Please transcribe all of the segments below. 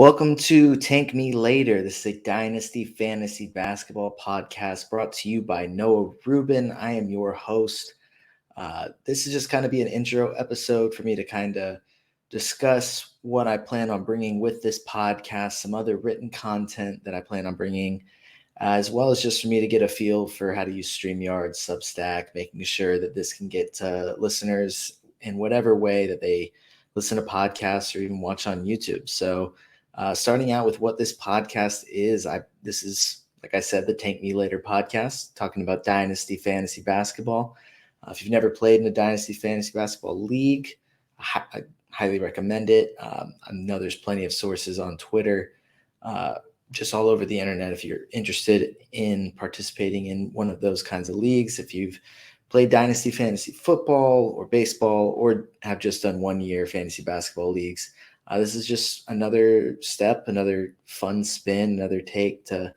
Welcome to Tank Me Later. This is a Dynasty Fantasy Basketball podcast brought to you by Noah Rubin. I am your host. This is just kind of be an intro episode for me to kind of discuss what I plan on bringing with this podcast, some other written content that I plan on bringing, as well as just for me to get a feel for how to use StreamYard, Substack, making sure that this can get to listeners in whatever way that they listen to podcasts or even watch on YouTube. So starting out with what this podcast is, this is, like I said, the Tank Me Later podcast, talking about Dynasty Fantasy Basketball. If you've never played in a Dynasty Fantasy Basketball league, I highly recommend it. I know there's plenty of sources on Twitter, just all over the internet if you're interested in participating in one of those kinds of leagues. If you've played Dynasty Fantasy Football or baseball or have just done 1 year fantasy basketball leagues, this is just another step, another fun spin, another take to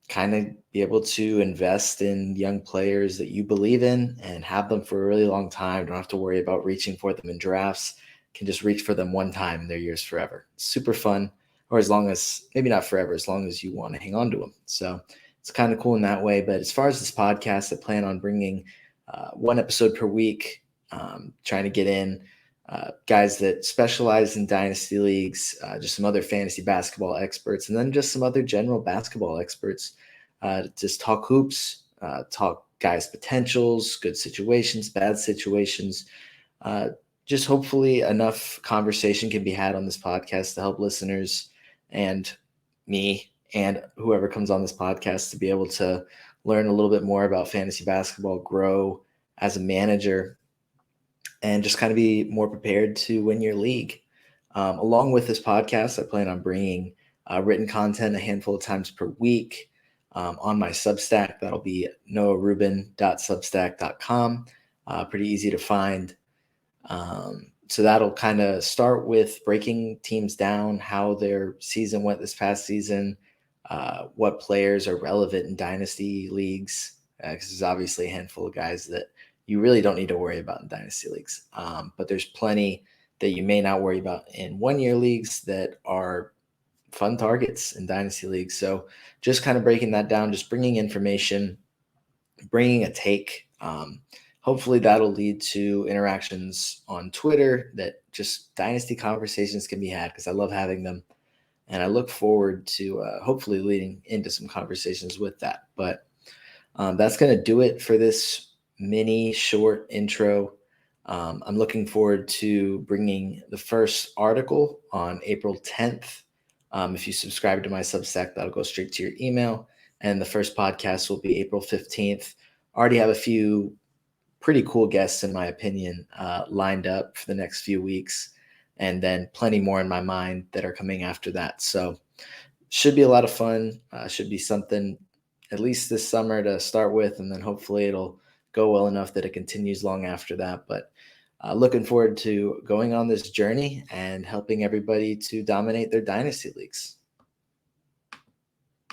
kind of be able to invest in young players that you believe in and have them for a really long time. Don't have to worry about reaching for them in drafts. Can just reach for them one time and they're yours forever. Super fun, or as long as, maybe not forever, as long as you want to hang on to them. So it's kind of cool in that way. But as far as this podcast, I plan on bringing one episode per week, trying to get in guys that specialize in dynasty leagues, just some other fantasy basketball experts, and then just some other general basketball experts. Just talk hoops, talk guys' potentials, good situations, bad situations. Just hopefully enough conversation can be had on this podcast to help listeners and me and whoever comes on this podcast to be able to learn a little bit more about fantasy basketball, grow as a manager, and just kind of be more prepared to win your league. Along with this podcast, I plan on bringing written content a handful of times per week on my Substack. That'll be noahrubin.substack.com. Pretty easy to find. So that'll kind of start with breaking teams down, how their season went this past season, what players are relevant in dynasty leagues, because there's obviously a handful of guys that you really don't need to worry about in dynasty leagues. But there's plenty that you may not worry about in 1 year leagues that are fun targets in dynasty leagues. So just kind of breaking that down, just bringing information, bringing a take. Hopefully that'll lead to interactions on Twitter that just dynasty conversations can be had, because I love having them. And I look forward to hopefully leading into some conversations with that. But that's going to do it for this mini short intro. I'm looking forward to bringing the first article on April 10th. If you subscribe to my Substack, that'll go straight to your email. And the first podcast will be April 15th. Already have a few pretty cool guests, in my opinion, lined up for the next few weeks. And then plenty more in my mind that are coming after that. So should be a lot of fun. Should be something at least this summer to start with. And then hopefully it'll go well enough that it continues long after that. But looking forward to going on this journey and helping everybody to dominate their dynasty leagues.